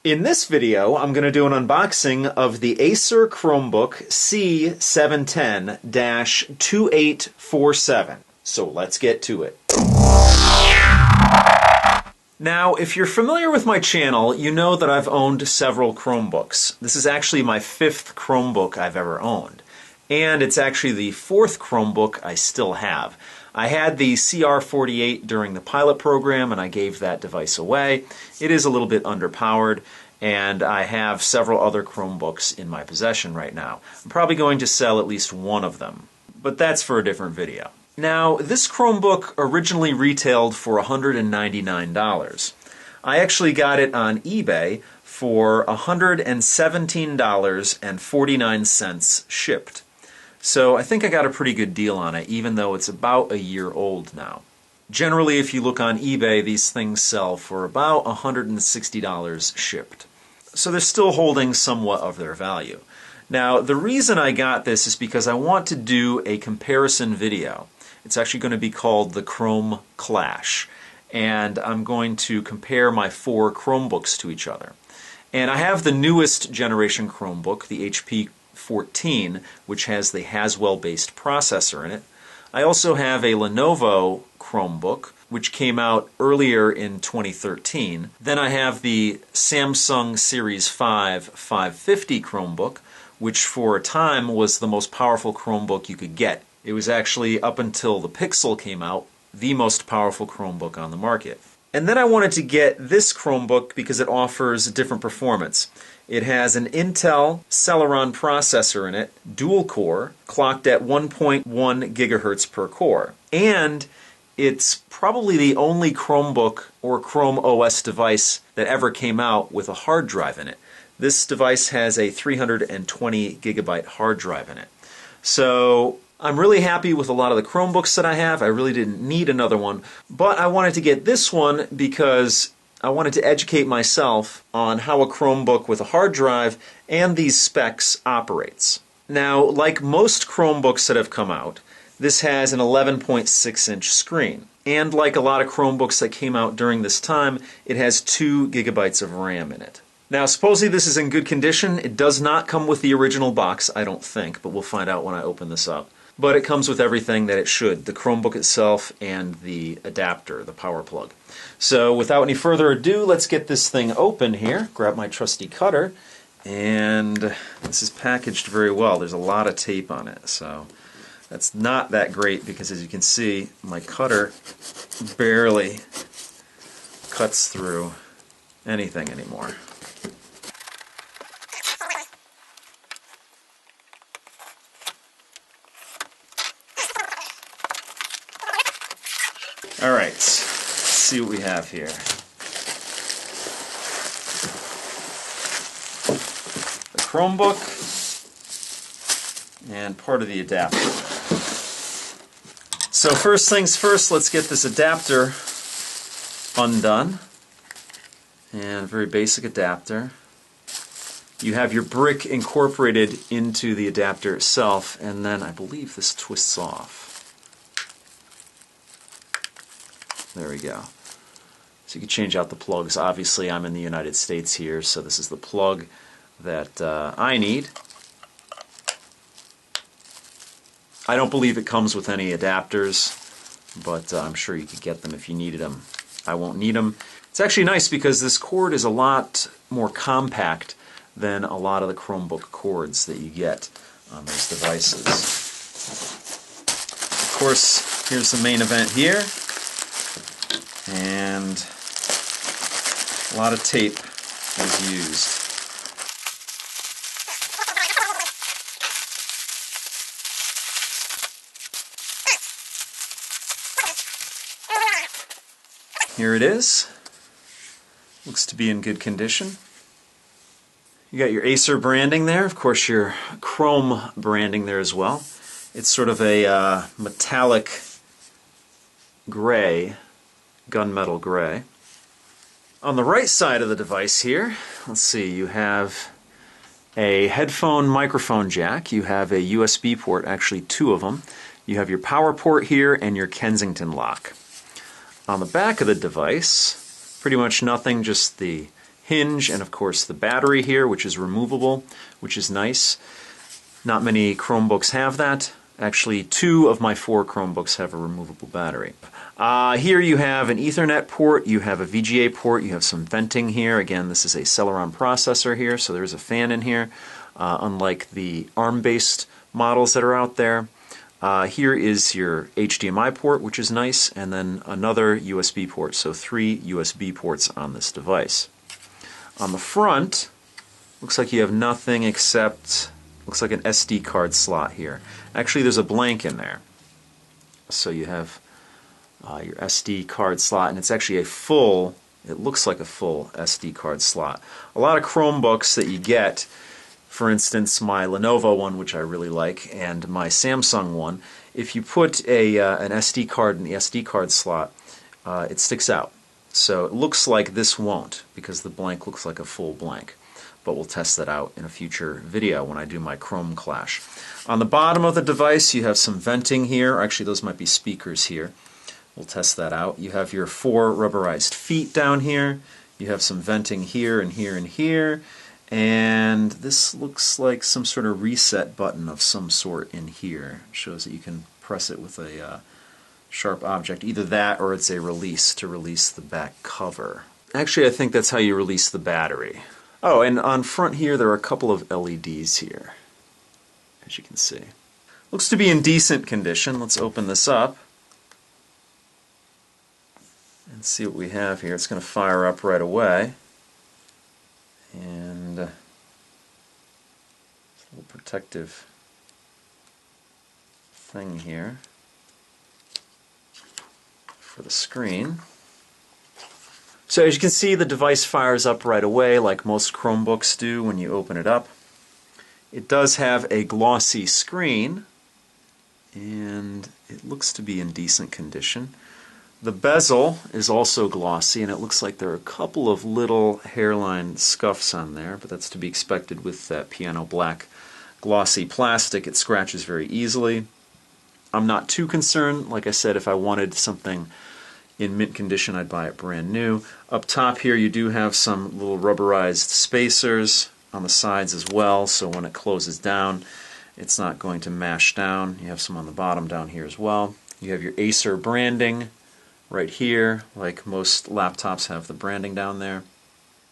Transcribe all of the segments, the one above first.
In this video, I'm going to do an unboxing of the Acer Chromebook C710-2847. So let's get to it. Now, if you're familiar with my channel, you know that I've owned several Chromebooks. This is actually my 5th Chromebook I've ever owned. And it's actually the 4th Chromebook I still have. I had the CR48 during the pilot program and I gave that device away. It is a little bit underpowered and I have several other Chromebooks in my possession right now. I'm probably going to sell at least one of them, but that's for a different video. Now, this Chromebook originally retailed for $199. I actually got it on eBay for $117.49 shipped. So I think I got a pretty good deal on it, even though it's about a year old now. Generally, if you look on eBay, these things sell for about $160 shipped. So they're still holding somewhat of their value. Now, the reason I got this is because I want to do a comparison video. It's actually going to be called the Chrome Clash. And I'm going to compare my 4 Chromebooks to each other. And I have the newest generation Chromebook, the HP 14, which has the Haswell-based processor in it. I also have a Lenovo Chromebook, which came out earlier in 2013. Then I have the Samsung Series 5 550 Chromebook, which for a time was the most powerful Chromebook you could get. It was actually, up until the Pixel came out, the most powerful Chromebook on the market. And then I wanted to get this Chromebook because it offers different performance. It has an Intel Celeron processor in it, dual core, clocked at 1.1 gigahertz per core. And it's probably the only Chromebook or Chrome OS device that ever came out with a hard drive in it. This device has a 320 gigabyte hard drive in it. So I'm really happy with a lot of the Chromebooks that I have. I really didn't need another one, but I wanted to get this one because I wanted to educate myself on how a Chromebook with a hard drive and these specs operates. Now, like most Chromebooks that have come out, this has an 11.6-inch screen. And like a lot of Chromebooks that came out during this time, it has 2 gigabytes of RAM in it. Now, supposedly this is in good condition. It does not come with the original box, I don't think, but we'll find out when I open this up. But it comes with everything that it should, the Chromebook itself and the adapter, the power plug. So without any further ado, let's get this thing open here. Grab my trusty cutter, and this is packaged very well. There's a lot of tape on it, so that's not that great because, as you can see, my cutter barely cuts through anything anymore. Alright, let's see what we have here. The Chromebook and part of the adapter. So first things first, let's get this adapter undone. And a very basic adapter. You have your brick incorporated into the adapter itself, and then I believe this twists off. There we go. So you can change out the plugs. Obviously, I'm in the United States here, so this is the plug that I need. I don't believe it comes with any adapters, but I'm sure you could get them if you needed them. I won't need them. It's actually nice because this cord is a lot more compact than a lot of the Chromebook cords that you get on those devices. Of course, here's the main event here. And a lot of tape is used. Here it is. Looks to be in good condition. You got your Acer branding there, of course your Chrome branding there as well. It's sort of a metallic gray, gunmetal gray. On the right side of the device here, let's see, you have a headphone microphone jack, you have a USB port, actually 2 of them, you have your power port here and your Kensington lock. On the back of the device, pretty much nothing, just the hinge, and of course the battery here, which is removable, which is nice. Not many Chromebooks have that. Actually, 2 of my 4 Chromebooks have a removable battery. Here you have an Ethernet port, you have a VGA port, you have some venting here. Again, this is a Celeron processor here, so there's a fan in here, unlike the ARM-based models that are out there. Here is your HDMI port, which is nice, and then another USB port, so 3 USB ports on this device. On the front, looks like you have nothing except, looks like an SD card slot here. Actually, there's a blank in there. So you have your SD card slot, and it's actually a full, it looks like a full SD card slot. A lot of Chromebooks that you get, for instance my Lenovo one, which I really like, and my Samsung one, if you put an SD card in the SD card slot, it sticks out. So it looks like this won't, because the blank looks like a full blank. But we'll test that out in a future video when I do my Chrome Clash. On the bottom of the device you have some venting here. Actually, those might be speakers here. We'll test that out. You have your 4 rubberized feet down here. You have some venting here and here and here. And this looks like some sort of reset button of some sort in here. It shows that you can press it with a sharp object. Either that or it's a release to release the back cover. Actually, I think that's how you release the battery. Oh, and on front here there are a couple of LEDs here, as you can see. Looks to be in decent condition. Let's open this up and see what we have here. It's going to fire up right away. And a little protective thing here for the screen. So as you can see, the device fires up right away like most Chromebooks do when you open it up. It does have a glossy screen, and it looks to be in decent condition. The bezel is also glossy, and it looks like there are a couple of little hairline scuffs on there, but that's to be expected with that piano black glossy plastic. It scratches very easily. I'm not too concerned. Like I said, if I wanted something in mint condition, I'd buy it brand new. Up top here you do have some little rubberized spacers on the sides as well, so when it closes down it's not going to mash down. You have some on the bottom down here as well. You have your Acer branding right here, like most laptops have the branding down there.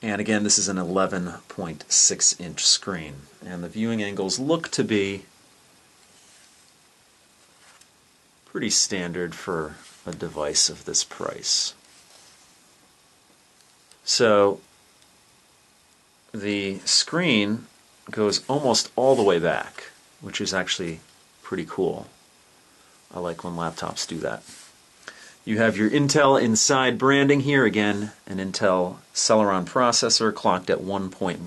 And again, this is an 11.6 inch screen, and the viewing angles look to be pretty standard for a device of this price. So the screen goes almost all the way back, which is actually pretty cool. I like when laptops do that. You have your Intel Inside branding here, again an Intel Celeron processor clocked at 1.1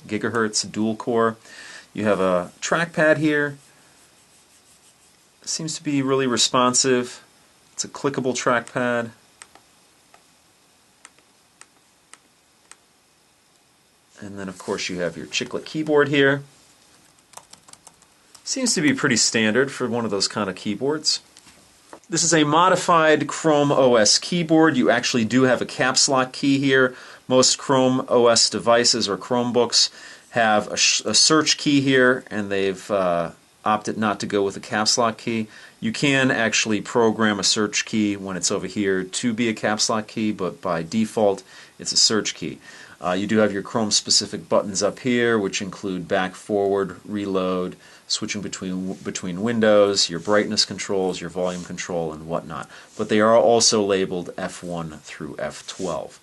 gigahertz dual core. You have a trackpad here. It seems to be really responsive. It's a clickable trackpad. And then of course you have your chiclet keyboard here. Seems to be pretty standard for one of those kind of keyboards. This is a modified Chrome OS keyboard. You actually do have a caps lock key here. Most Chrome OS devices or Chromebooks have a search key here, and they've opted not to go with a caps lock key. You can actually program a search key when it's over here to be a caps lock key, but by default it's a search key. You do have your Chrome specific buttons up here, which include back, forward, reload, switching between windows, your brightness controls, your volume control, and whatnot. But they are also labeled F1 through F12.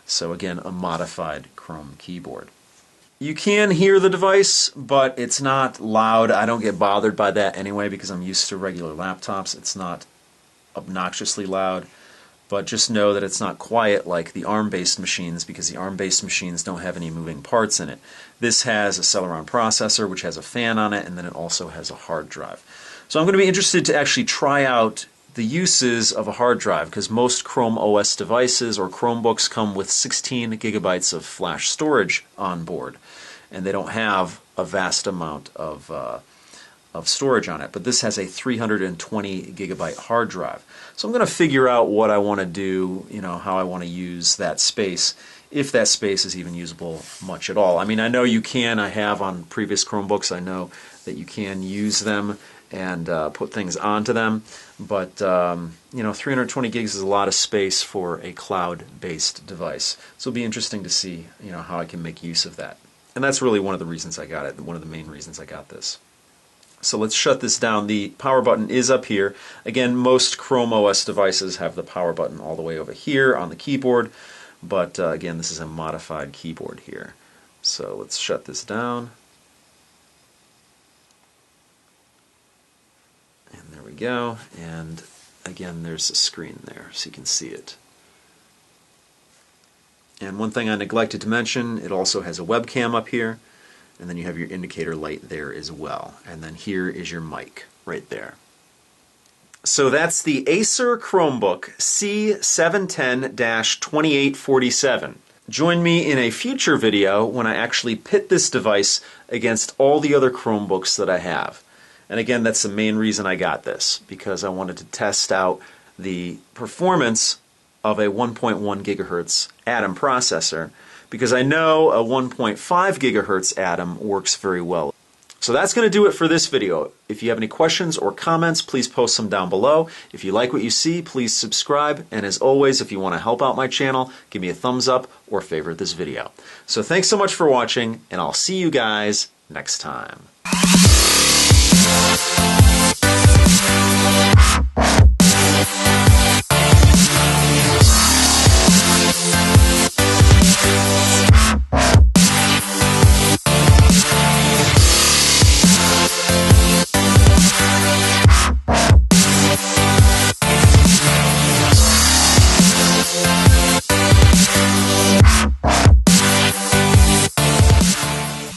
So again, a modified Chrome keyboard. You can hear the device, but it's not loud. I don't get bothered by that anyway because I'm used to regular laptops. It's not obnoxiously loud. But just know that it's not quiet like the ARM-based machines, because the ARM-based machines don't have any moving parts in it. This has a Celeron processor which has a fan on it, and then it also has a hard drive. So I'm going to be interested to actually try out the uses of a hard drive, because most Chrome OS devices or Chromebooks come with 16 gigabytes of flash storage on board, and they don't have a vast amount of storage on it. But this has a 320 gigabyte hard drive. So I'm going to figure out what I want to do, how I want to use that space if that space is even usable much at all. I mean, I know you can. I have on previous Chromebooks. I know that you can use them and put things onto them, but 320 gigs is a lot of space for a cloud-based device. So it'll be interesting to see, how I can make use of that. And that's really one of the reasons I got it. One of the main reasons I got this. So let's shut this down. The power button is up here. Again, most Chrome OS devices have the power button all the way over here on the keyboard, but again, this is a modified keyboard here. So let's shut this down. And there we go. And again, there's a screen there, so you can see it. And one thing I neglected to mention, it also has a webcam up here, and then you have your indicator light there as well. And then here is your mic right there. So that's the Acer Chromebook C710-2847. Join me in a future video when I actually pit this device against all the other Chromebooks that I have. And again, that's the main reason I got this, because I wanted to test out the performance of a 1.1 gigahertz Atom processor, because I know a 1.5 gigahertz Atom works very well. So that's going to do it for this video. If you have any questions or comments, please post them down below. If you like what you see, please subscribe. And as always, if you want to help out my channel, give me a thumbs up or favorite this video. So thanks so much for watching, and I'll see you guys next time.